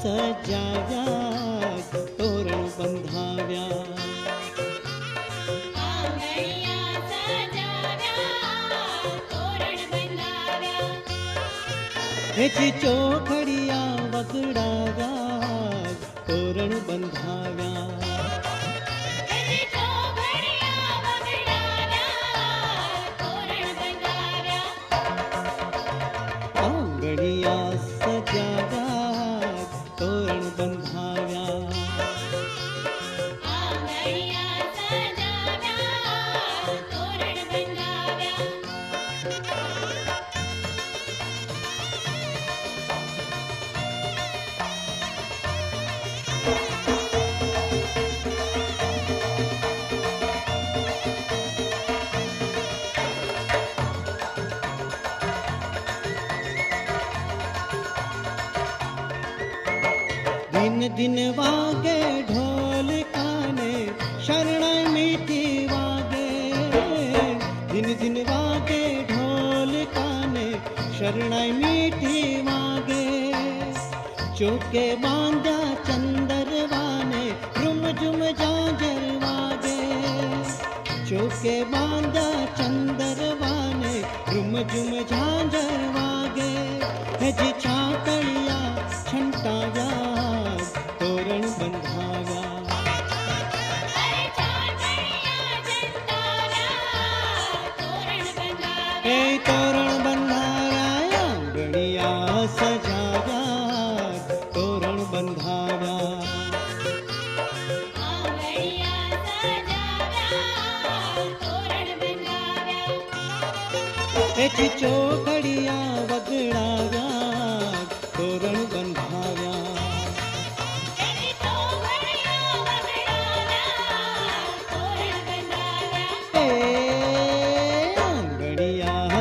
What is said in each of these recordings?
સજાવ્યા તોરણ બંધાવ્યા હેજી ચોખડિયા વગડાવ્યા તોરણ બંધાવ્યા આંગણિયા સજાવ્યા તોરણ બંધાવ્યા दिन दिन वागे ढोल काने शरणाई मीठी वागे दिन दिन वागे ढोल काने शरणाई मीठी वागे चौके बांधा चंदरवाने रुम झुम झांझर वागे चौके बांधा चंदरवाने रुम झुम झांझर वागे हजी छाकड़िया छंटाव्या तोरण બંધાવ્યા એ તોરણ બંધાવ્યા આંગણિયા સજાવ્યા તોરણ બંધાવ્યા એથી ચોખડિયા વગડાવ્યા તોરણ બંધાવ્યા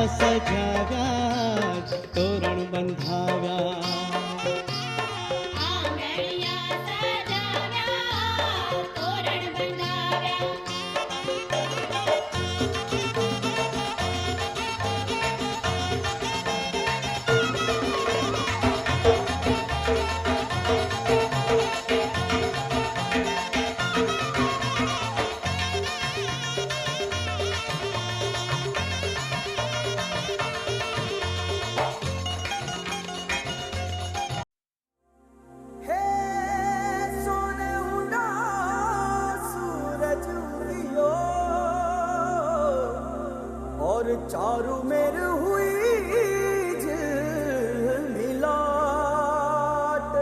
સજાવ્યા તોરણ બંધાવ્યા चारू मेर हुई मिलाट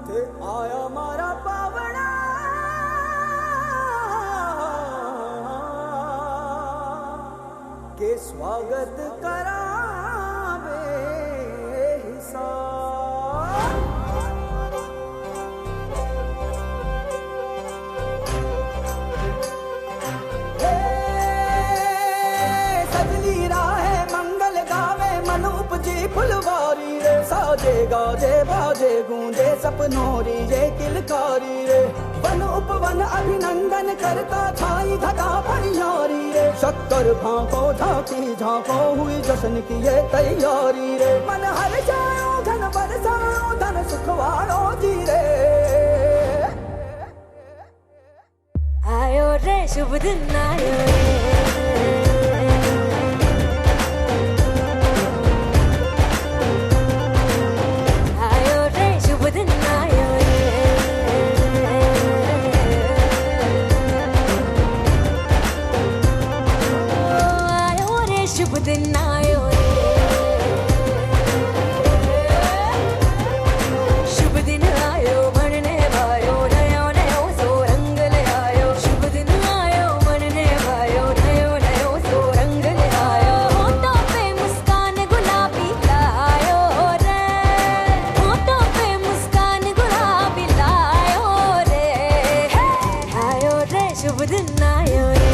थे आया मारा पावड़ा के स्वागत करावे हिसाब उपजी फुलवारी रे साजे गाजे बाजे गूंजे सपनोरी रे किलकारी रे वन उपवन अभिनंदन करता छाई धगा परियारी रे शक्कर भांको झांकी झांको हुई जश्न की ये तैयारी रे मन हर जाओ धन बरसाओ धन सुखवारो जी रे आयो रे शुभ दिन आयो रे शुभ दिन आयो रे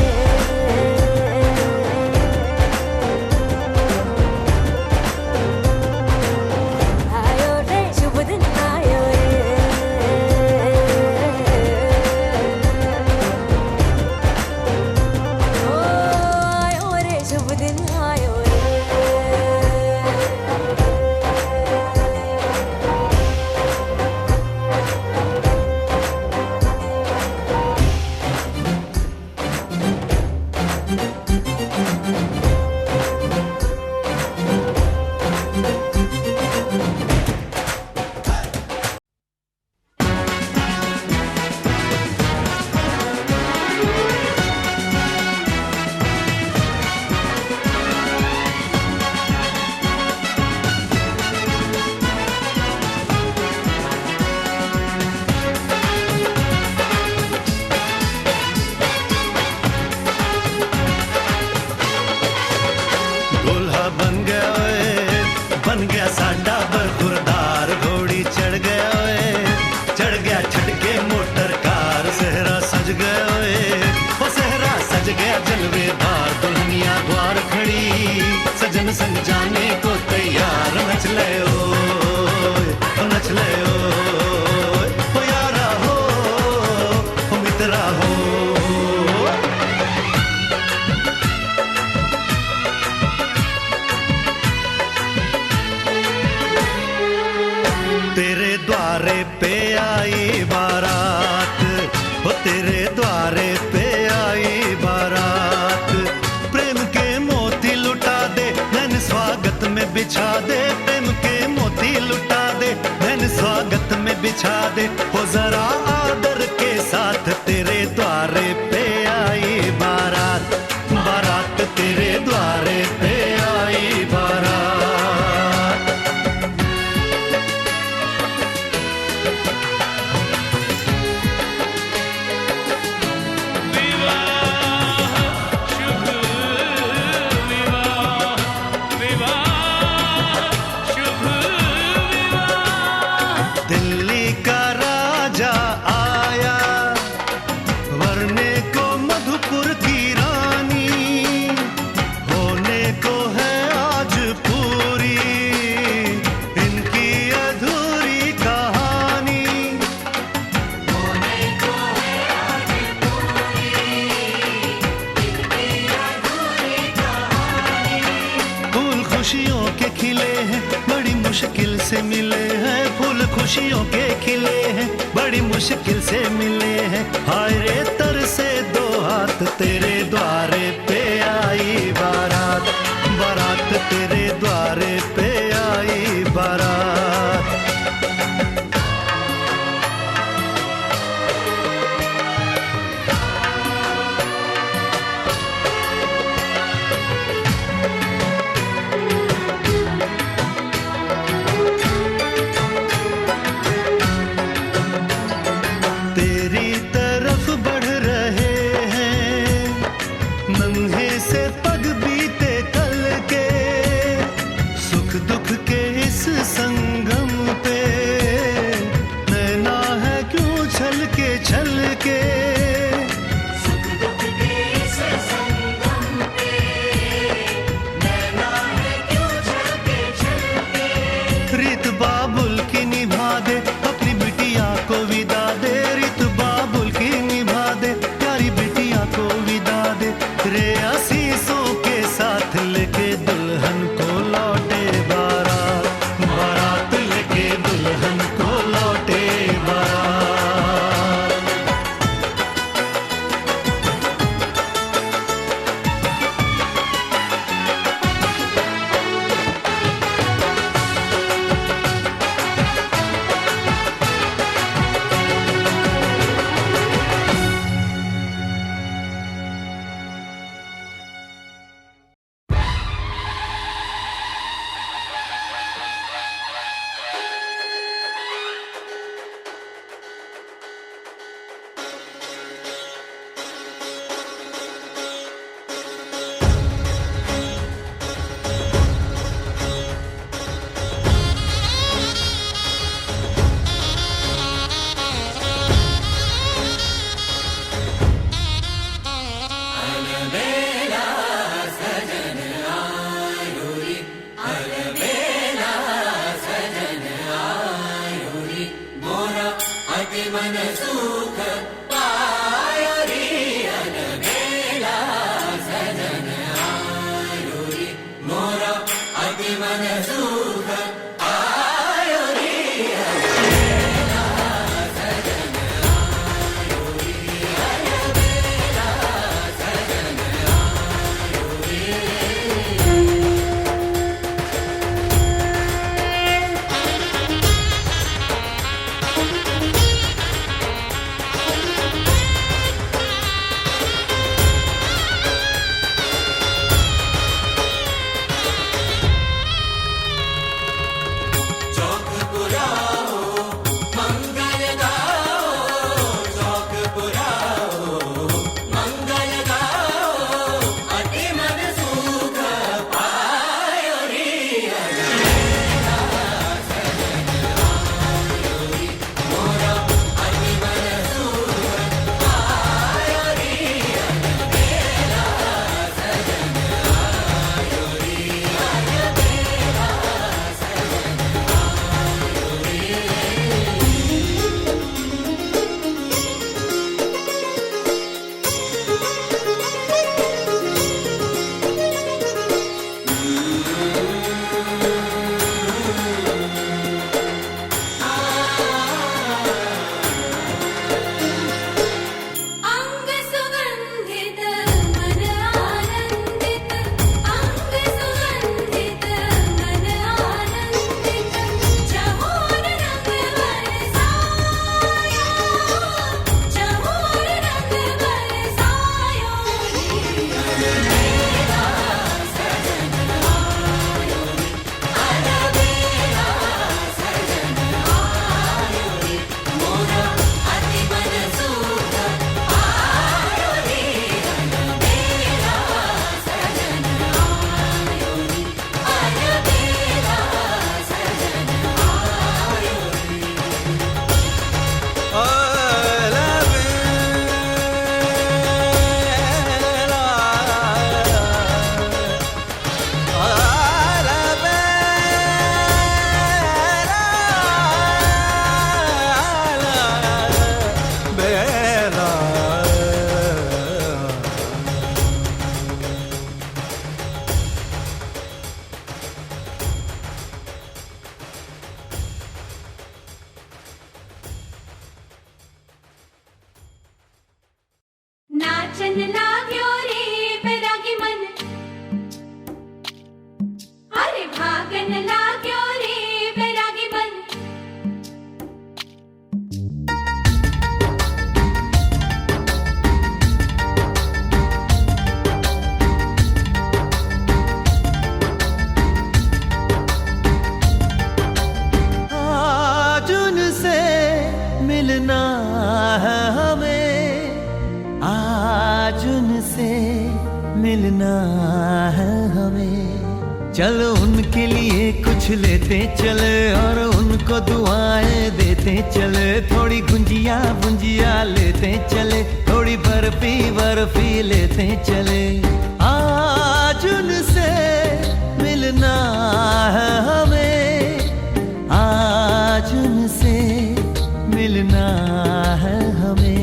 दूल्हा बन गया ओए, बन गया साडा बरखुरदार, घोड़ी चढ़ गया ओए, चढ़ गया छटके मोटर कार, सहरा सज गया ओए, वो सहरा सज गया जलवेदार, दुल्हनिया द्वार खड़ी, सजन संग जाने को तैयार, नच ले ओए, नच ले ओए, ओ यारा हो, ओ मित्रा हो। तेरे द्वारे पे आई बारात, वो तेरे द्वारे पे आई बारात, प्रेम के मोती लुटा दे मैंने स्वागत में बिछा दे, प्रेम के मोती लुटा दे मैंने स्वागत में बिछा दे, वो जरा आदर के साथ तेरे द्वारे पे आई बारात, बारात तेरे द्वारे पे आई बारात। दिल्ली का राजा आया, वरने को मधुपुर की रानी, होने को है आज पूरी इनकी अधूरी कहानी, होने को है आज पूरी इनकी अधूरी कहानी। फूल खुशियों के खिले हैं बड़ी मुश्किल से मिले हैं, फूल खुशियों के खिले हैं बड़ी मुश्किल से मिले हैं, हाय रे तर से दो हाथ तेरे द्वारे पे आई बारात, बारात तेरे द्वारे पे आई बारात। तेरी तरफ बढ़ रहे हैं नन्हे से पग बीते कल के, सुख दुख के इस संगम पे नैना है क्यों छल के, सुख दुख के इस संगम पे नैना है क्यों छल के, रीत बाबुल की निभा दे अपनी बिटिया को विदा दे, रीत बाबुल की निभा दे प्यारी बिटिया को विदा दे, रे आशीषों के साथ लेके दुल्हन को लौटे बारात, बारात लेके दुल्हन को लौटे बारात। ભાગન લાગ્યો રે બેરાગી મન, અરે ભાગન લાગ્યો રે બેરાગી મન. आज उनसे मिलना है हमें, आज उनसे मिलना है हमें. चलो उनके लिए कुछ लेते चले और उनको दुआएं देते चले. थोड़ी गुंजिया गुंजिया लेते चले, थोड़ी बर्फी बर्फी लेते चले. आज उनसे मिलना है हमें, आज उनसे मिलना है हमें.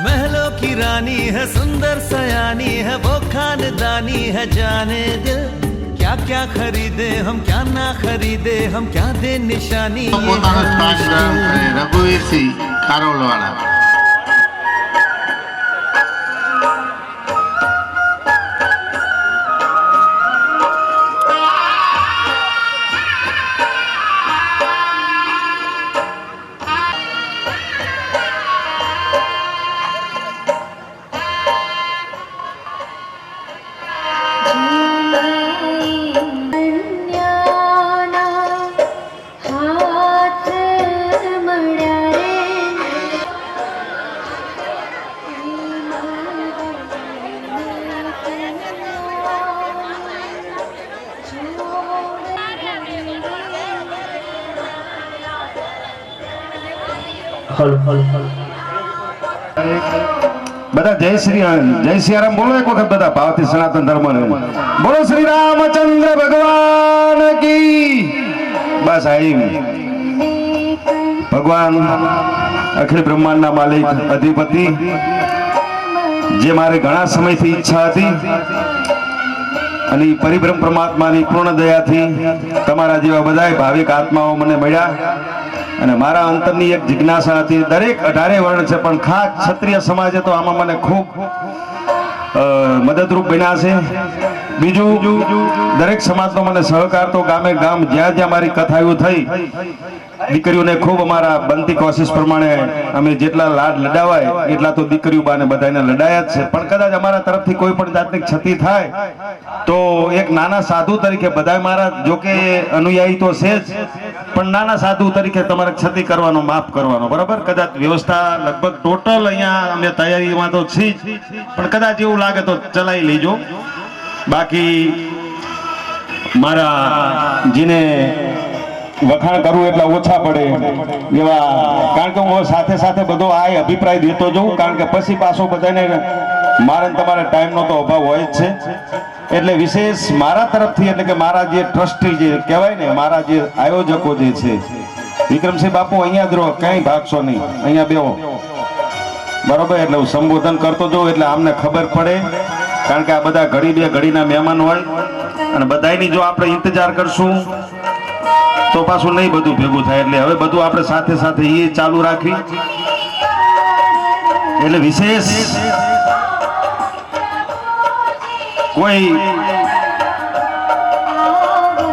महलों की रानी है, सुंदर सयानी है, वो खानदानी है. जाने दिल क्या क्या खरीदे हम, क्या ना खरीदे हम, क्या दे निशानी. પોતાનો સ્ટાર્ટ કરે રઘુવીરસિંહ ખારોલવાળા. હાથ મળ્યા રે બધા જય શ્રી રામ બોલો એક વખત બધા ભાવથી સનાતન ધર્મ બોલો. શ્રી રામચંદ્ર ભગવાન કી. બસ આઈ ભગવાન અખિલ બ્રહ્માંડના માલિક અધિપતિ, જે મારે ઘણા સમયથી ઈચ્છા હતી અને પરિબ્રહ્મ પરમાત્માની પૂર્ણ દયાથી તમારા જેવા બધા ભાવિક આત્માઓ મને મળ્યા અને મારા અંતરની એક જિજ્ઞાસા હતી. દરેક 18 વર્ણ છે, પણ ખાસ ક્ષત્રિય સમાજે તો આમાં મને ખૂબ મદદરૂપ બન્યા છે. બીજું, દરેક સમાજનો મને સહકાર તો ગામે ગામ જ્યાં જ્યાં મારી કથાઓ થઈ, દીકરીઓને ખૂબ અમારા બનતી કોશિશ પ્રમાણે અમે જેટલા લાડ લડાવાય એટલા તો દીકરીઓ બાને બધાને લડાયા જ છે. પણ કદાચ અમારા તરફથી કોઈ પણ જાતની ક્ષતિ થાય તો એક નાના સાધુ તરીકે બધા મારા જોકે અનુયાયી તો છે જ, પણ નાના સાધુ તરીકે તમારે ક્ષતિ કરવાનો, માફ કરવાનો. બરાબર? કદાચ વ્યવસ્થા લગભગ ટોટલ અહીંયા અમે તૈયારીમાં તો છીએ જ, પણ કદાચ એવું લાગે તો ચલાવી લેજો. બાકી મારા જેને વખાણ કરવું એટલા ઓછા પડે એવા, કારણ કે હું સાથે સાથે બધો આ અભિપ્રાય દેતો જઉં, કારણ કે પછી પાછો બધાને મારે તમારે ટાઈમનો તો અભાવ હોય જ છે. એટલે વિશેષ મારા તરફથી, એટલે કે મારા જે ટ્રસ્ટી જે કહેવાય ને, મારા જે આયોજકો જે છે, વિક્રમસિંહ બાપુ અહીંયા જ રહો, ક્યાંય ભાગશો નહીં, અહીંયા બેહો. બરોબર? એટલે હું સંબોધન કરતો જાઉં એટલે આમને ખબર પડે, કારણ કે આ બધા ઘડી બે ઘડીના મહેમાન હોય અને બધાની જો આપણે ઇંતજાર કરશું તો પાછું નહીં બધું ભેગું થાય. એટલે હવે બધું આપણે સાથે સાથે એ ચાલુ રાખી. એટલે વિશેષ કોઈ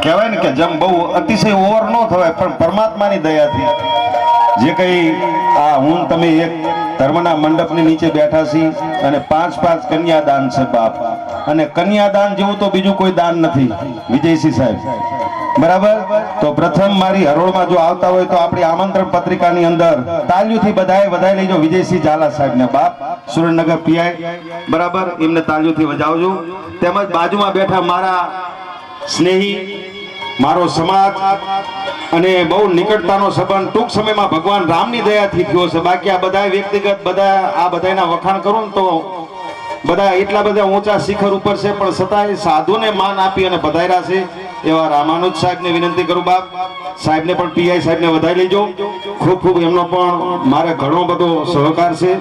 કહેવાય ને કે જેમ બહુ અતિશય ઓવર ન થવાય, પણ પરમાત્માની દયાથી જે કઈ આ હું તમે એક ધર્મના મંડપની નીચે બેઠા છીએ અને 5 કન્યાદાન છે બાપ, અને કન્યાદાન જેવું તો બીજું કોઈ દાન નથી વિજયસિંહ સાહેબ. બરાબર? તો પ્રથમ મારી હરોળમાં જો આવતા હોય તો આપણી આમંત્રણ પત્રિકાની અંદર તાલીઓથી બધાએ વધાઈ લેજો વિજયસિંહ ઝાલા સાહેબને, બાપ સુરેન્દ્રનગર પીઆઈ. બરાબર? એમને તાલીઓથી વધાવજો. તેમજ બાજુમાં બેઠા મારા સ્નેહી મારો સમાજ અને બહુ નિકટતાનો સંબંધ ટૂંક સમયમાં ભગવાન રામની દયાથી થયો છે. બાકી આ બધા વ્યક્તિગત બધા આ બધાના વખાણ કરું ને તો બધા એટલા બધા ઊંચા શિખર ઉપર છે, પણ છતાંય સાધુને માન આપી અને પધાર્યા છે એવા રામાનુજ સાહેબને વિનંતી કરું. બાપ સાહેબને પણ પીઆઈ સાહેબને વધાઈ લેજો. ખૂબ ખૂબ એમનો પણ મારે ઘણો બધો સહકાર છે.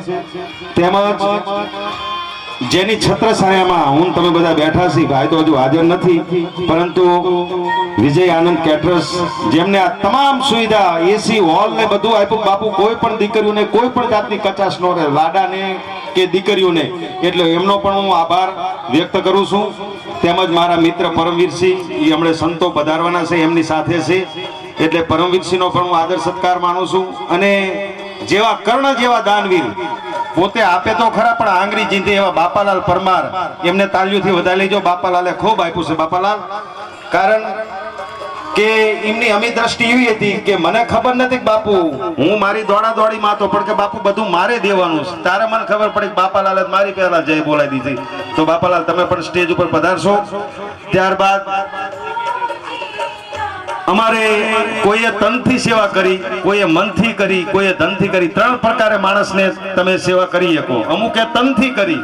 તેમજ જેની છત્રછાયામાં હું તમે બધા બેઠા છીએ, ભાઈ તો હજુ હાજર નથી, પરંતુ વિજય આનંદ કેટરર્સ જેમને આ તમામ સુવિધા એસી હોલ ને બધું આપ્યું. બાપુ કોઈ પણ દીકરીઓને કોઈ પણ જાતની કચાશ ન રહે, લાડાને કે દીકરીઓને, એટલે એમનો પણ હું આભાર વ્યક્ત કરું છું. તેમજ મારા મિત્ર પરમવીરસિંહ, એ હમણાં સંતો પધારવાના છે, એમની સાથે છે, એટલે પરમવીરસિંહનો પણ હું આદર સત્કાર માનું છું. અને જેવા કર્ણ જેવા દાનવીર પોતે આપે તો ખરા, પણ આંગળી જીંદે એવા બાપાલાલ પરમાર, એમને તાળીઓથી વધારી લેજો. બાપાલાલે ખૂબ આપ્યું છે બાપાલાલ, કારણ કે એમની અમી દ્રષ્ટિ એવી હતી કે મને ખબર નથી કે બાપુ હું મારી દોડા દોડી માં તો, પણ કે બાપુ બધું મારે દેવાનું છે. તારે મને ખબર પડી કે બાપાલાલે મારી પહેલા જય બોલાવી દીધી. તો બાપાલાલ તમે પણ સ્ટેજ ઉપર પધારશો. ત્યારબાદ અમારે કોઈએ તનથી સેવા કરી, કોઈએ મનથી કરી, કોઈએ ધનથી કરી. ત્રણ પ્રકારે માણસને તમે સેવા કરી શકો. અમુકે તનથી કરી,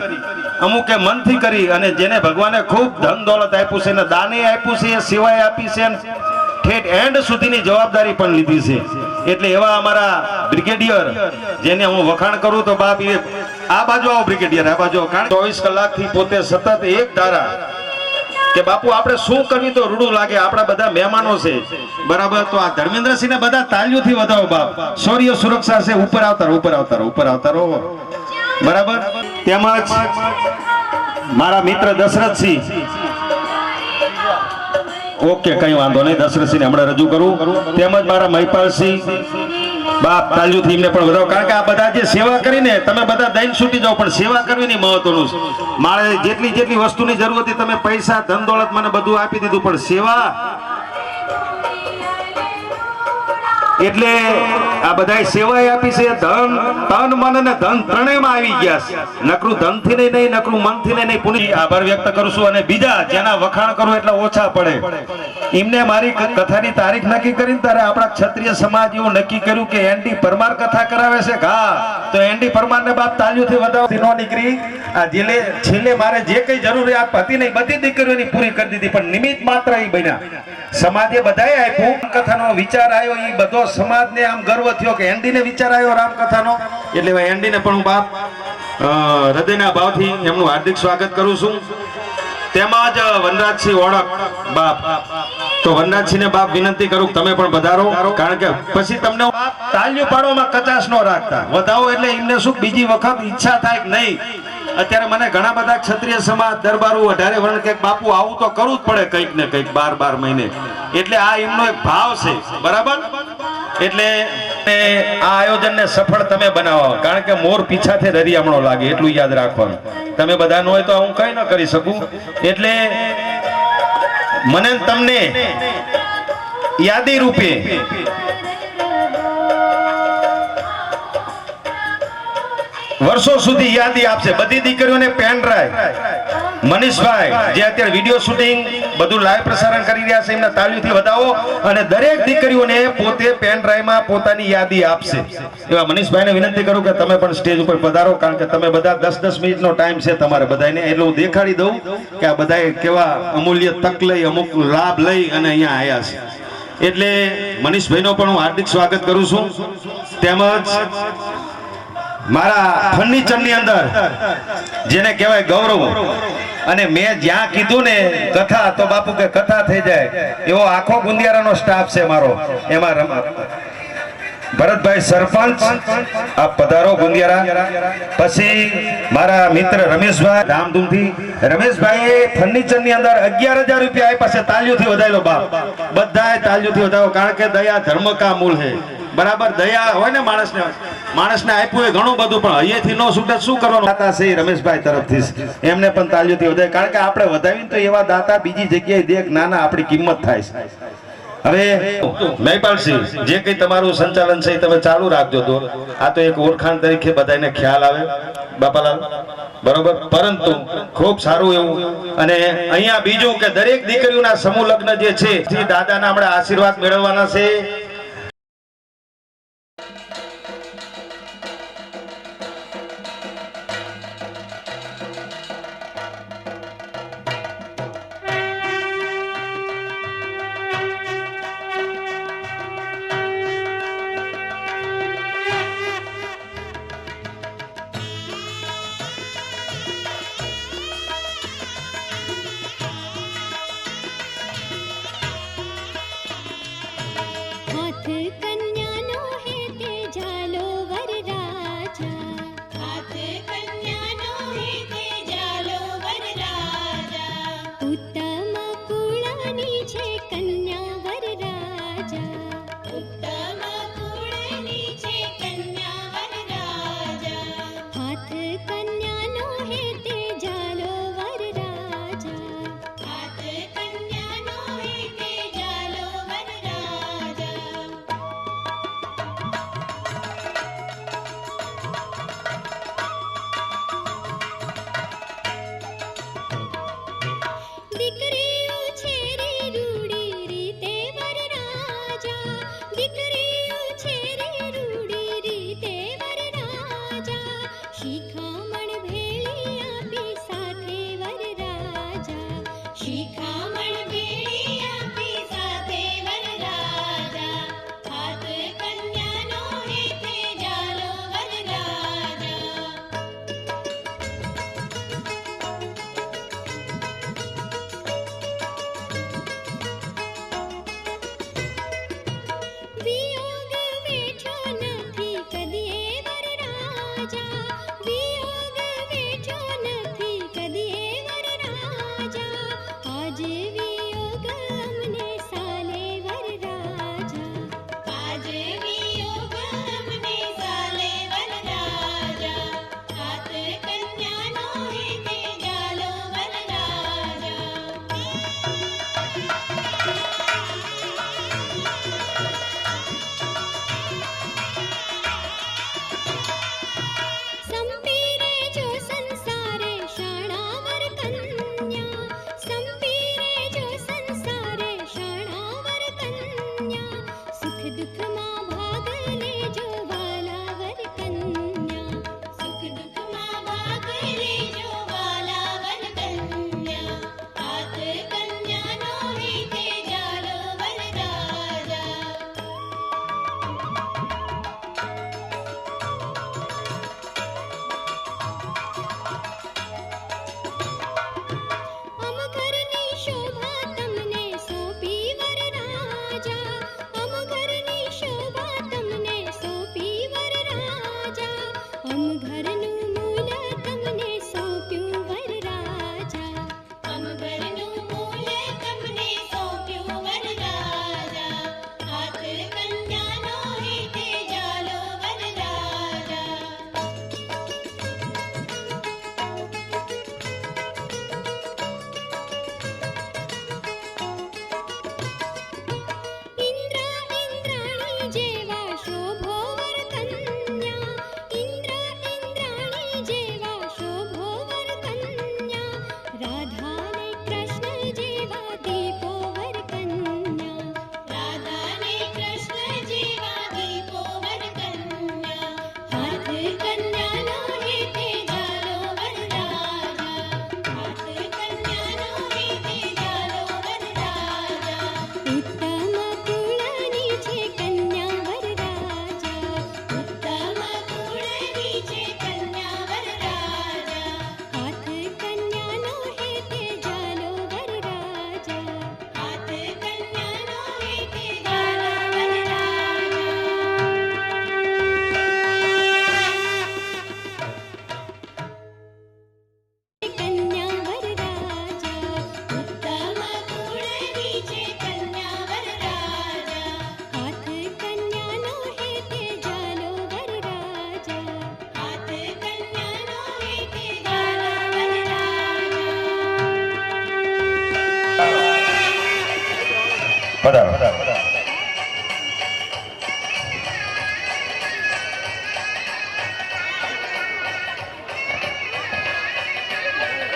અમુકે મનથી કરી, અને જેને ભગવાને ખૂબ ધન દોલત આપ્યું છે ને દાને આપ્યું છે, એ સેવાય આપી છે, ઠેઠ એન્ડ સુધીની જવાબદારી પણ લીધી છે. એટલે એવા અમારા બ્રિગેડિયર જેને હું વખાણ કરું તો બાપ એ આ બાજુ આવો બ્રિગેડિયર, આ બાજુ. કારણ 24 કલાકથી પોતે સતત એક ધારા કે બાપુ આપણે શું કરવી તો રૂડું લાગે, આપણા બધા મહેમાનો છે, બરાબર. તો આ ધર્મેન્દ્રસિંહને બધા તાલીઓથી વધાવો બાપ. શૌર્ય સુરક્ષા છે, ઉપર આવતા રહો, ઉપર આવતા રહો, ઉપર આવતા રહો, બરાબર. તેમજ મારા મિત્ર દશરથસિંહ, ઓકે કઈ વાંધો નહીં, દશરથસિંહને હમણાં રજૂ કરું. તેમજ મારા મહિપાલસિંહ બાપ, તાલીઓથી એમને પણ વધાવો. કારણ કે આ બધા જે સેવા કરીને તમે બધા દઈને છૂટી જાઓ, પણ સેવા કરવી નહીં મહત્વનું છે. મારે જેટલી જેટલી વસ્તુની જરૂર હતી તમે પૈસા ધન દોલત મને બધું આપી દીધું, પણ સેવા એટલે આ બધા સેવાએ આપી છે. ધન તન મન અને ધન ત્રણેયમાં આવી ગયા છે. નકરું ધનથી નહીં, નકરું મનથી નહીં. પુણ્ય આભાર વ્યક્ત કરું છું. અને બીજા જેના વખાણ કરું એટલે ઓછા પડે, એમને મારી કથાની તારીખ નક્કી કરીને ત્યારે આપણા ક્ષત્રિય સમાજ એવું નક્કી કર્યું કે એનડી પરમાર કથા કરાવે છે. હા, તો એનડી પરમારને બાપ તાલીઓથી વધાવતી નો નીકળી. આ છેલ્લે મારે જે કઈ જરૂરિયાત હતી ને બધી દીકરીઓની પૂરી કરી દીધી, પણ નિમિત્ત માત્ર એ બન્યા. સમાજે બધાએ આપ્યું. કથાનો વિચાર આવ્યો, એ બધો સમાજને આમ ગર્વ થયો કે એનડીને વિચાર આવ્યો રામકથાનો. એટલે એનડીને પણ હું બાપ હૃદયના ભાવથી એમનું હાર્દિક સ્વાગત કરું છું. તેમજ વનરાજસિંહ ઓળખ બાપ, તો વનરાજસિંહને બાપ વિનંતી કરું તમે પણ પધારો. કારણ કે પછી તમને તાળીઓ પાડવામાં કચાશ ન રાખતા, વધાવો એટલે એમને શું બીજી વખત ઈચ્છા થાય કે નહીં. અત્યારે મને ઘણા બધા ક્ષત્રિય સમાજ દરબારો 18 વર્ણ કે બાપુ આવું તો કરવું જ પડે કંઈક ને કંઈક 12 મહિને. એટલે આ એમનો એક ભાવ છે, બરાબર. એટલે આ આયોજનને સફળ તમે બનાવો, કારણ કે મોર પીછાથી દરિયામણો લાગે, એટલું યાદ રાખવાનું. તમે બધા ન હોય તો હું કઈ ન કરી શકું. એટલે મને તમને યાદી રૂપે વર્ષો સુધી યાદી આપશે. બધી દીકરીઓને પેન ડ્રાઈવ, મનીષભાઈ જે અત્યારે વિડીયો શૂટિંગ બધું લાઈવ પ્રસારણ કરી રહ્યા છે, એમને તાળીઓથી વધાવો. અને દરેક દીકરીઓને પોતે પેન ડ્રાઈવમાં પોતાની યાદી આપશે. એવા મનીષભાઈને વિનંતી કરું કે તમે પણ સ્ટેજ ઉપર પધારો, કારણ કે તમે બધા 10-10 મિનિટનો ટાઈમ છે તમારે બધાને. એટલે હું દેખાડી દઉં કે આ બધાએ કેવા અમૂલ્ય તક લઈ, અમુક લાભ લઈ અને અહીંયા આવ્યા છે. એટલે મનીષભાઈનો પણ હું હાર્દિક સ્વાગત કરું છું. તેમજ મારા ફર્નિચરની અંદર જેને કહેવાય ગૌરવ, અને મેં જ્યાં કીધું ને કથા, તો બાપુ કે કથા થઈ જાય એવો આખો ગુંદિયારાનો સ્ટાફ છે મારો. એમાં ભરતભાઈ સરપંચ, આ પધારો ગુંદિયારા. પછી મારા મિત્ર રમેશભાઈ ધામધૂમથી. રમેશભાઈએ ફર્નિચરની અંદર 11,000 રૂપિયા આપ્યા છે. તાલીઓથી વધારેલો બાપ, બધાએ તાલીઓથી વધારો. કારણ કે દયા ધર્મ કા મૂળ છે, બરાબર. દયા હોય ને માણસને આપ્યું હોય ઘણું બધું, પણ અહીંયાથી નો છૂટે શું કરવાનું. દાતા છે રમેશભાઈ તરફથી, એમને પણ તાલીઓથી વધારે. કારણ કે આપણે વધાવીને તો એવા દાતા બીજી જગ્યાએ દેખ નાના આપણી કિંમત થાય છે. હવે મહિપાલસિંહ જે કઈ તમારું સંચાલન છે તમે ચાલુ રાખજો. તો આ તો એક ઓળખાણ તરીકે બધાને ખ્યાલ આવે. બાપાલાલ બરોબર, પરંતુ ખૂબ સારું એવું. અને અહીંયા બીજું કે દરેક દીકરીઓના સમૂહ લગ્ન જે છે જે દાદાના આપણે આશીર્વાદ મેળવવાના છે. हाथ कन्यानो है ते जालो वरराजा हाथ कन्यानो है ते जालो वरराजा उत्तम कुळनी छे कन्या वरराजा उत्तम कुळनी छे कन्या वरराजा हाथ कन्यानो है ते जालो वरराजा हाथ कन्यानो है ते जालो वरराजा દીકરીઓ છે રે રૂડી રીતે વરરાજા દીકરીઓ છે રે રૂડી રીતે વરરાજા શિખામણ ભેળી આપી સાથે વરરાજા શિખામણ ભેળી આપી સાથે વરરાજા હાથ કન્યાનો હે તે જાલો વરરાજા વિયોગ વેઠો નથી કદીએ વરરાજા વિયોગ વેઠો નથી કદીએ વરરાજા આજે વિયોગ અમને સાલે વરરાજા આજે વિયોગ અમને સાલે વરરાજા હાથ કન્યાનો હે તે જાલો વરરાજા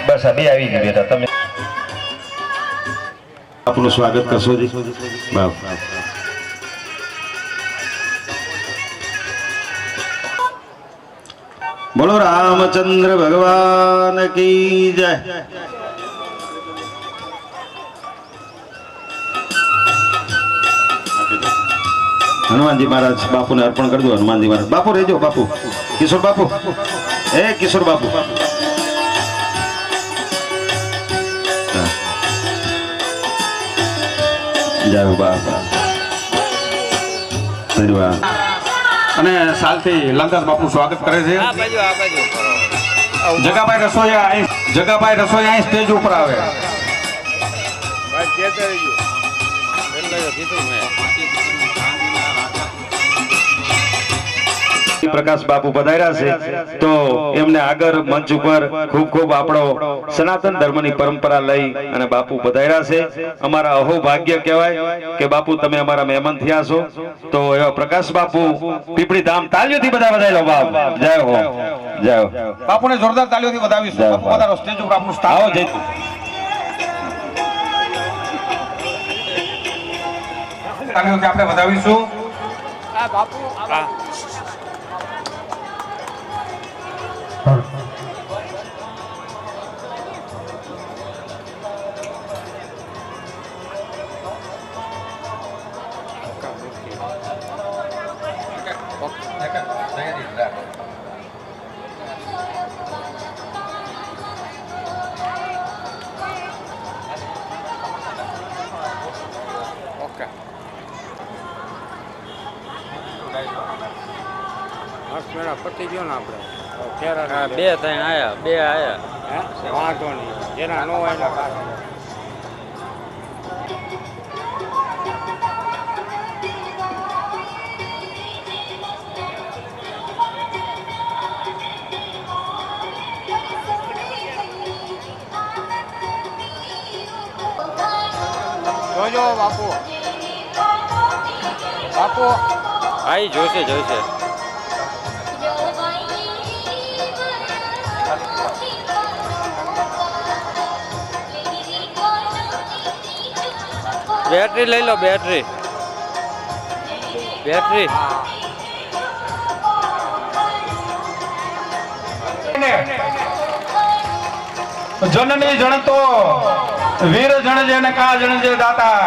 બસ આ બે આવી ગઈ બેટા. તમે આપનું સ્વાગત કરશો જી. બાપ બોલો રામચંદ્ર ભગવાન કી જય. હનુમાનજી મહારાજ બાપુને અર્પણ કરી દો. હનુમાનજી મહારાજ બાપુ રહેજો. બાપુ કિશોર બાપુ, એ કિશોર બાપુ, જય બાપા. ધન્યવાદ. અને સાલથી લંકાસ બાપુ સ્વાગત કરે છે. જગાભાઈ રસોઈયા અહીં સ્ટેજ ઉપર આવે. પ્રકાશ બાપુ પધાર્યા છે તો એમને આગળ મંચ ઉપર ખૂબ ખૂબ આપણો સનાતન ધર્મની પરંપરા લઈ અને બાપુ પધાર્યા છે. અમારા અહોભાગ્ય કહેવાય કે બાપુ તમે અમારા મહેમાન થયા છો. તો એવા પ્રકાશ બાપુ પીપળી ધામ તાળીઓથી બધા વધાઈ લો બાપ. જય હો, જય હો. બાપુને જોરદાર તાળીઓથી વધાવીશું. બાપુ પધારો સ્ટેજ ઉપર. આપણું સ્થાન આવો. જય તાળીઓથી આપણે વધાવીશું. હા બાપુ. હા પતી ગયો ને આપણે બે ત્રણ આયા, બે આયા. વાંધો નહીં, જેના નો હોય એના જોજો બાપુ. બાપુ આઈ જોશે જોશે. બેટરી લઈ લો. બેટરી જનની જણતો વીર જણ જેને કા જણ જે દાતા.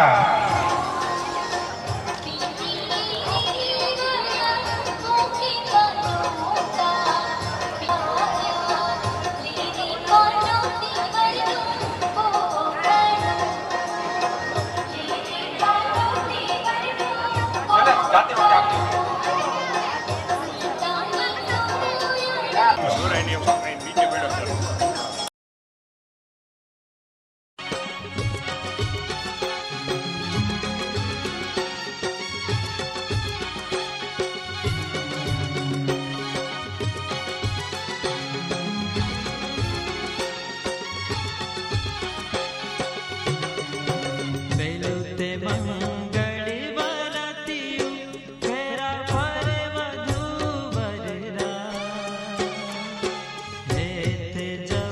જય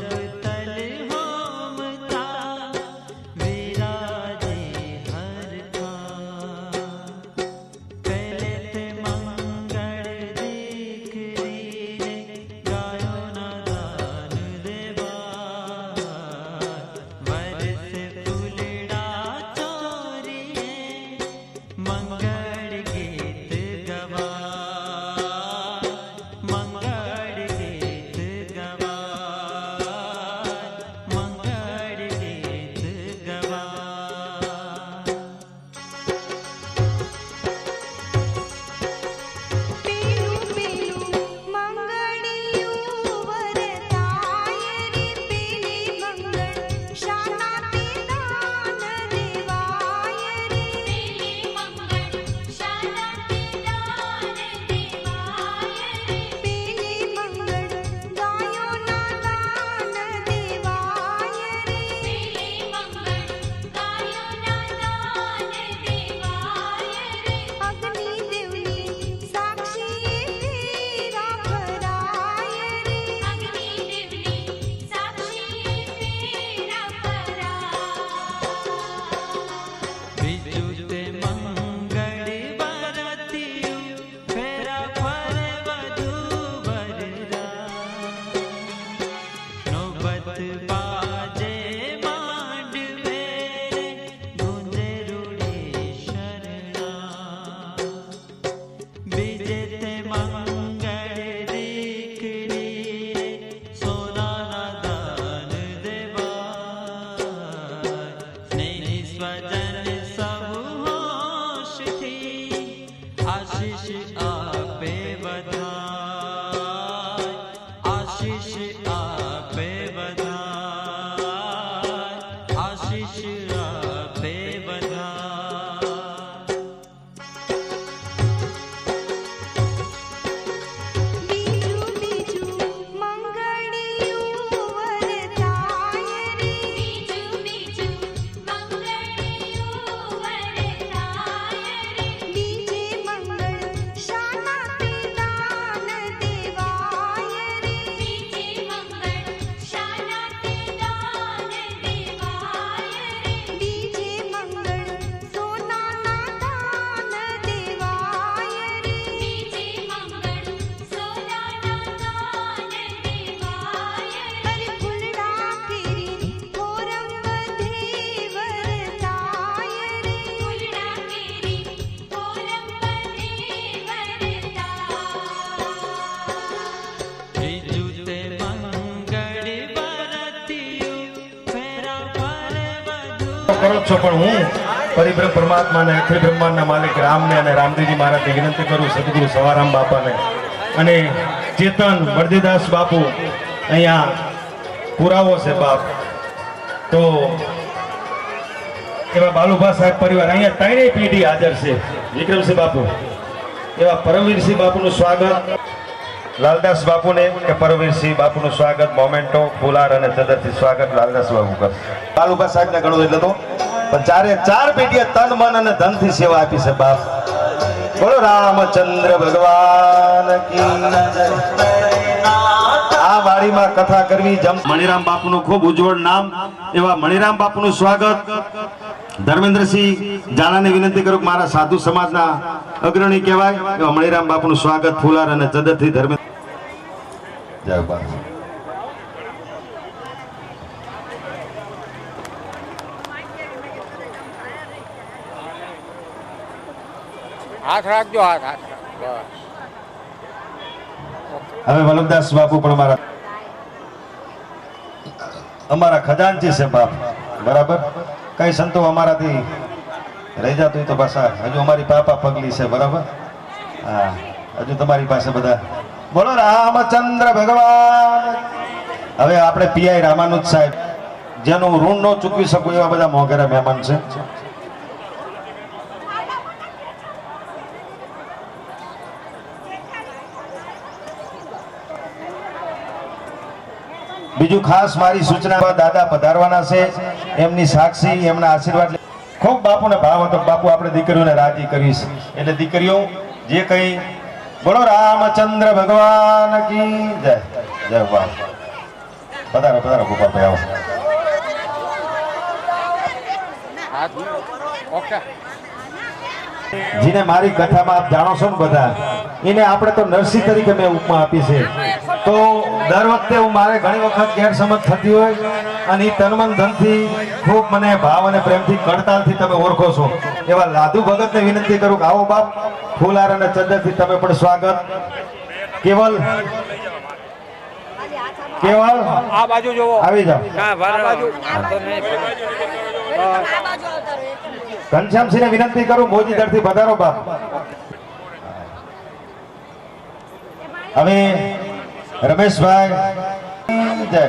કરો જ છો, પણ હું પરિબ્રહ્મ પરમાત્માને અખિલ બ્રહ્માંડના માલિક રામને અને રામદેવજી મહારાજને વિનંતી કરું, સદગુરુ સવારામ બાપાને અને ચેતન બળદેવદાસ બાપુ અહીંયા પુરાવો છે બાપ. તો એવા બાલુભા સાહેબ પરિવાર અહીંયા ત્રણેય પેઢી હાજર છે. વિક્રમસિંહ બાપુ, એવા પરમવીરસિંહ બાપુનું સ્વાગત, લાલદાસ બાપુને કે પરમવીરસિંહ બાપુનું સ્વાગત, મોમેન્ટો ફુલાર અને ચદરથી સ્વાગત લાલદાસ બાપુ કર. બાલુભા સાહેબને ઘણું એટલે તો પણ ચાર પેઢીએ તન મન અને ધનથી સેવા આપી છે બાપ. બોલો રામચંદ્ર ભગવાન કી જય. આ વાડીમાં કથા કરવી મણિરામ બાપુનું ખૂબ ઉજ્જવળ નામ, એવા મણિરામ બાપુનું સ્વાગત. ધર્મેન્દ્રસિંહ ઝાલાને વિનંતી કરું, મારા સાધુ સમાજના અગ્રણી કહેવાય, એવા મણિરામ બાપુનું સ્વાગત ફુલાર અને ચદરથી ધર્મેન્દ્ર. જય બાપ. હાથ રાખજો, હાથ રાખજો. હવે વલ્લભદાસ બાપુ પણ અમારા ખજાનચી છે બાપ. બરાબર, કઈ સંતો અમારાથી રહી જતું તો પાછા હજુ અમારી પાપા પગલી છે. બરાબર, હા, હજુ તમારી પાસે બધા. બોલો રામચંદ્ર ભગવાન. હવે આપણે પીઆઈ રામાનુજ સાહેબ, જેનું ઋણ ન ચૂકવી શકું એવા બધા મોંઘેરા મહેમાન છે. બીજું ખાસ મારી સૂચના, દાદા પધારવાના છે, એમની સાક્ષી, એમના આશીર્વાદ ખૂબ બાપુને ભાવ હતો. બાપુ આપણે દીકરીઓને રાજી કરીશ, એટલે દીકરીઓ જે કઈ. બોલો રામચંદ્ર ભગવાન કી જય. જય બાપ. પધારો પધારો ગોપાલભાઈ, આવો. હાથ ઓકે. જેને મારી કથામાં આપ જાણો છો ને બધા, એને આપણે તો નરસિંહ તરીકે મેં ઉપમા આપી છે. તો દર વખતે હું મારે ઘણી વખત ગેરસમજ થતી હોય અને એ તનમન ધનથી ખૂબ મને ભાવ અને પ્રેમથી કડતાલથી તમે ઓળખો છો, એવા લાધુ ભગતને વિનંતી કરું કે આવો બાપ, ફૂલાર અને ચંદરથી તમે પણ સ્વાગત. કેવલ આ બાજુ જોવો, આવી જાઓ. આ બાજુ. ઘનશ્યામસિંહને વિનંતી કરું, મોજી દરથી પધારો બાપ. હવે રમેશભાઈ જય.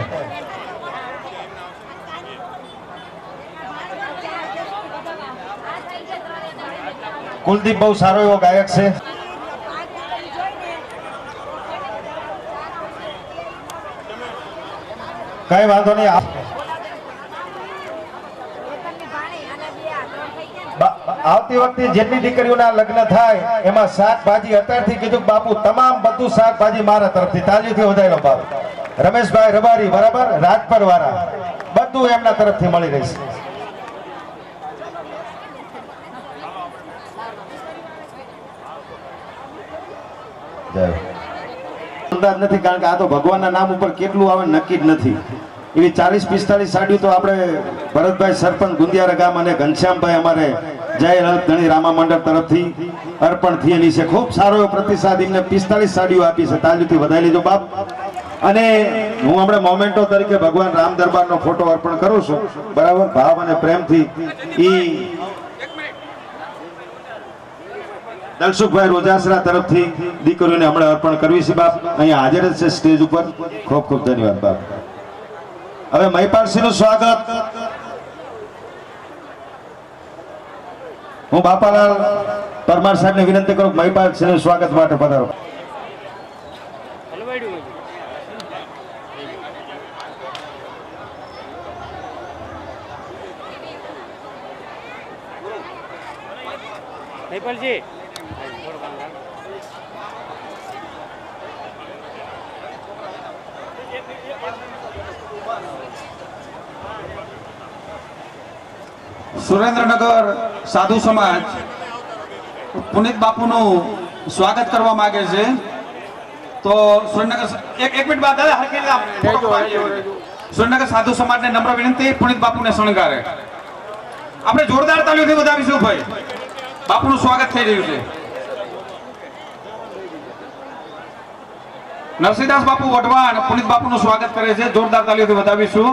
કુલદીપ બહુ સારો એવો ગાયક છે. કઈ વાંધો નહીં. આવતી વખતે જેટલી દીકરીઓના લગ્ન થાય એમાં શાકભાજી અત્યારથી કીધું બાપુ, તમામ બધું શાકભાજી મારા તરફથી તાલીથી વધારેલો બાપ. રમેશભાઈ રબારી, બરાબર, રાજપર વાળા, બધું એમના તરફથી મળી રહેશે. અંદાજ નથી, કારણ કે આ તો ભગવાનના નામ ઉપર કેટલું આવે નક્કી જ નથી. એવી 40-45 સાડીઓ તો આપણે ભરતભાઈ સરપંચ ગુંદિયારા ગામ અને ઘનશ્યામભાઈ અમારે જય લલિત ધણી રામા મંડળ તરફથી અર્પણ થયેલી છે. ખૂબ સારો એવો પ્રતિસાદ, એમને 45 સાડીઓ આપી છે, તાલીથી વધારી લીધો બાપ. અને હું હમણાં મોમેન્ટો તરીકે ભગવાન રામ દરબારનો ફોટો અર્પણ કરું છું, બરાબર, ભાવ અને પ્રેમથી. ઈ દલસુખભાઈ રોજાસરા તરફથી દીકરીઓને હમણાં અર્પણ કરવી છે બાપ. અહીંયા હાજર જ છે સ્ટેજ ઉપર. ખૂબ ખૂબ ધન્યવાદ બાપ. હવે મહિપાલસિંહનું સ્વાગત. હું બાપાલાલ પરમાર સાહેબને વિનંતી કરું, મહિપાલસિંહનું સ્વાગત માટે પધારો. મહિપાલજી, સુરેન્દ્રનગર સાધુ સમાજ પુનિત બાપુનું સ્વાગત કરવા માંગે છે. તો સુરેન્દ્રનગર એક મિનિટ બાદ દાદા સુરેન્દ્રનગર સાધુ સમાજને નમ્ર વિનંતી, પુનિત બાપુને શણગારે. આપણે જોરદાર તાળીઓથી વધાવીશું ભાઈ. બાપુનું સ્વાગત થઈ રહ્યું છે. નરસિંહદાસ બાપુ વઢવાણ પુનિત બાપુનું સ્વાગત કરે છે, જોરદાર તાળીઓથી વધાવીશું.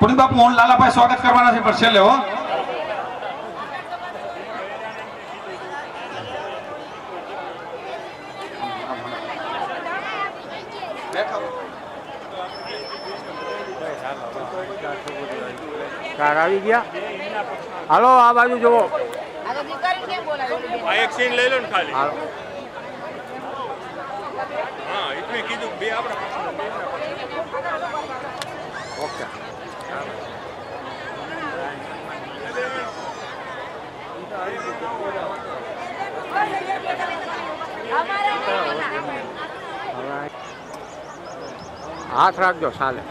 પુનિત બાપુ મોહન લાલાભાઈ સ્વાગત કરવાના છે પણ છેલ્લે હો. કાર આવી ગયા. હાલો આ બાજુ જુઓ. એક સીન લઈ લો ને ખાલી. હાલો. હા એટલું કીધું બે આપણે ઓકે. હાથ રાખજો ચાલે.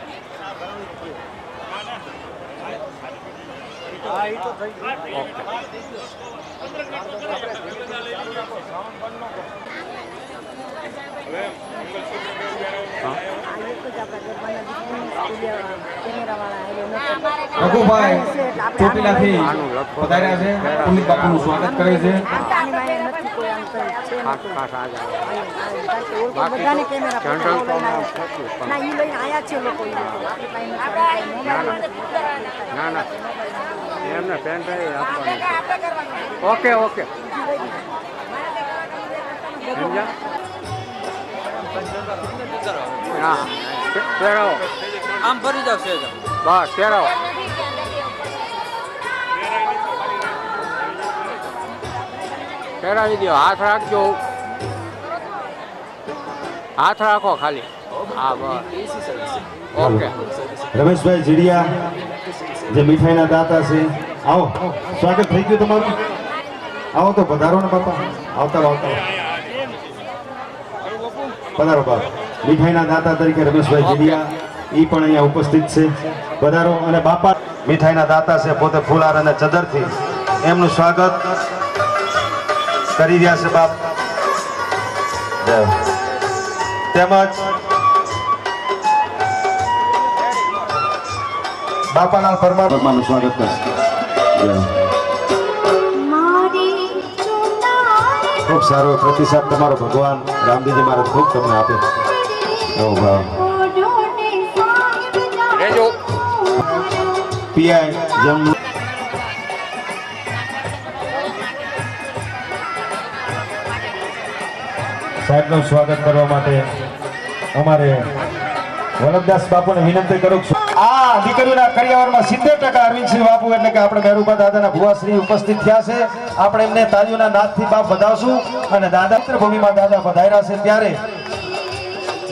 રઘુભાઈ ચોટીલાથી પધાર્યા છે, પુનિત બાપુનું સ્વાગત કરે છે. ખાસ ખાસ આ જાય. બધાને કેમેરા જનરલ તો ના ઈ લઈને આયા છે લોકો ના ના એમને પેન ડ્રાઈવ આપવાની છે. ઓકે ઓકે સમજ્યા? હા પહેરાવો. આમ ફરી જાવ છે બસ પહેરાવો. પહેરાવી દો. હાથ રાખજો. હાથ રાખો ખાલી. હા બસ ઓકે. રમેશભાઈ જીડિયા જે મીઠાઈના દાતા છે, આવો. સ્વાગત થઈ ગયું તમારું. આવો તો પધારો ને બાપા. આવતા આવતા પધારો બાપ. મીઠાઈના દાતા તરીકે રમેશભાઈ જીડિયા ઈ પણ અહીંયા ઉપસ્થિત છે. પધારો. અને બાપા મીઠાઈના દાતા છે, પોતે ફૂલહાર અને ચદરથી એમનું સ્વાગત કરી રહ્યા છે બાપ. તેમજ બાપાલાલ પરમારનું સ્વાગત કરશે. ખૂબ સારો પ્રતિસાદ તમારો ભગવાન રામદેવજી મહારાજ ખૂબ તમને આપે એવો ભાવ. રેજો. પીઆઈ જમનું સાહેબનું સ્વાગત કરવા માટે અમારે વલ્લભદાસ બાપુને વિનંતી કરું છું. આ દીકરીઓના કરિયાવરમાં 70% અરવિંદસિંહ બાપુ એટલે કે આપણે મહેરુભા દાદાના ભુવાશ્રી ઉપસ્થિત થયા છે. આપણે એમને તાળીઓના નાદથી બાપ વધાવશું. અને દાદા ભૂમિમાં દાદા પધાર્યા છે ત્યારે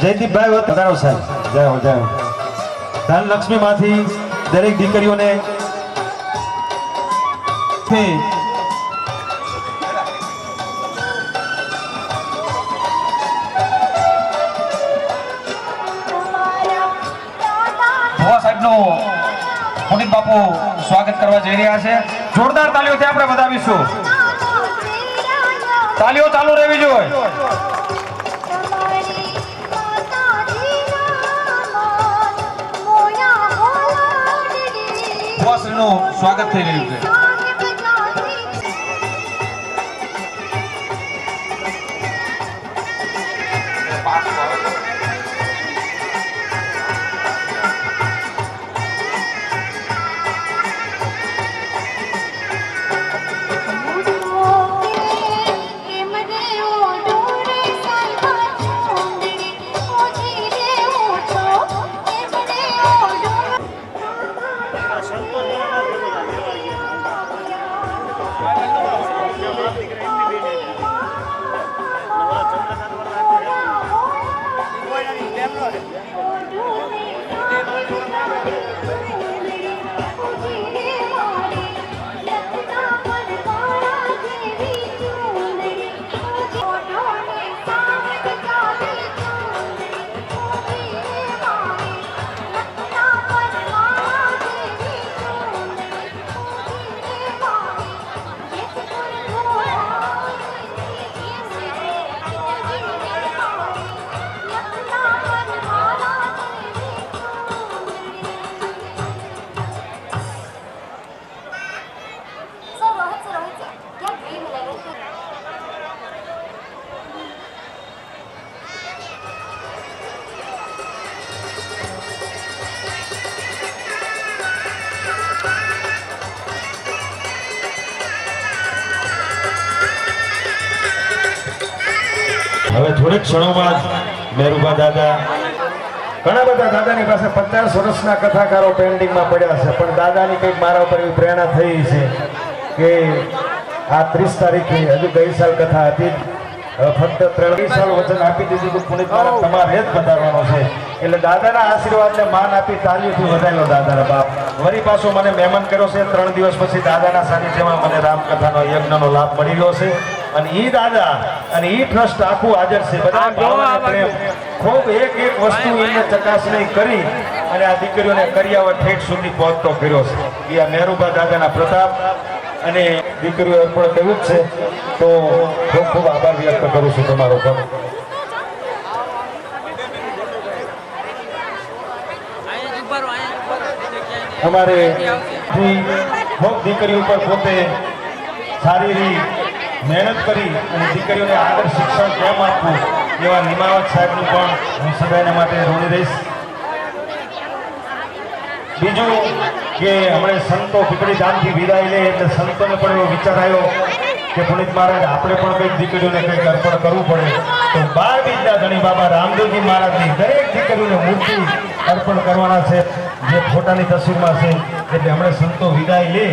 જયદીપભાઈ વધારો સાહેબ. જય હો જય હો. ધનલક્ષ્મીમાંથી દરેક દીકરીઓને પુનિત બાપુ સ્વાગત કરવા જઈ રહ્યા છે. જોરદાર તાલીઓથી આપણે વધાવીશું. તાલીઓ ચાલુ રહેવી જોઈએ. ભુવાશ્રીનું સ્વાગત થઈ રહ્યું છે. હવે થોડીક ક્ષણોમાં જ મેરુભા દાદા, ઘણા બધા દાદાની પાસે 50 વર્ષના કથાકારો પેન્ડિંગમાં પડ્યા છે, પણ દાદાની કંઈક મારા ઉપર એવી પ્રેરણા થઈ છે કે આ 30 તારીખે હજુ ગઈ સાલ કથા હતી, ફક્ત 3 સાલ વચન આપી દીધું કે પુનિત મહારાજ તમારે જ પધારવાનો છે. એટલે દાદાના આશીર્વાદને માન આપી તાલીઓથી વધારેલો દાદાના બાપ. વળી પાછો મને મહેમાન કર્યો છે. 3 દિવસ પછી દાદાના સાનિધ્યમાં મને રામકથાનો યજ્ઞનો લાભ મળી ગયો છે. અને ઈ દાદા અને ઈ ટ્રસ્ટ આખું હાજર છે. બધા ભાવના પ્રેમ ખૂબ એક વસ્તુ એને ચકાસણી કરી અને આ દીકરીઓને કરિયાવર ઠેઠ સુધી પહોંચતો કર્યો છે. એ આ મેરુભા દાદાના પ્રતાપ અને દીકરીઓ પણ કહ્યું જ છે. તો ખૂબ ખૂબ આભાર વ્યક્ત કરું છું તમારો પણ. અમારે ખૂબ દીકરીઓ ઉપર પોતે સારી મહેનત કરી અને દીકરીઓને આગળ શિક્ષણ કેમ આપવું એવા નિમાવત સાહેબનું પણ હું સદાયના માટે ઋણી રહીશ. બીજું કે હમણાં સંતો પીપળી ધામથી વિદાય લે એટલે સંતોને પણ એવો વિચાર આવ્યો કે પુનિત મહારાજ આપણે પણ કંઈક દીકરીઓને કંઈક અર્પણ કરવું પડે. તો 12 બીજના ધણી બાબા રામદેવજી મહારાજની દરેક દીકરીઓને મૂર્તિ અર્પણ કરવાના છે, જે ફોટાની તસવીરમાં છે. એટલે હમણાં સંતો વિદાય લે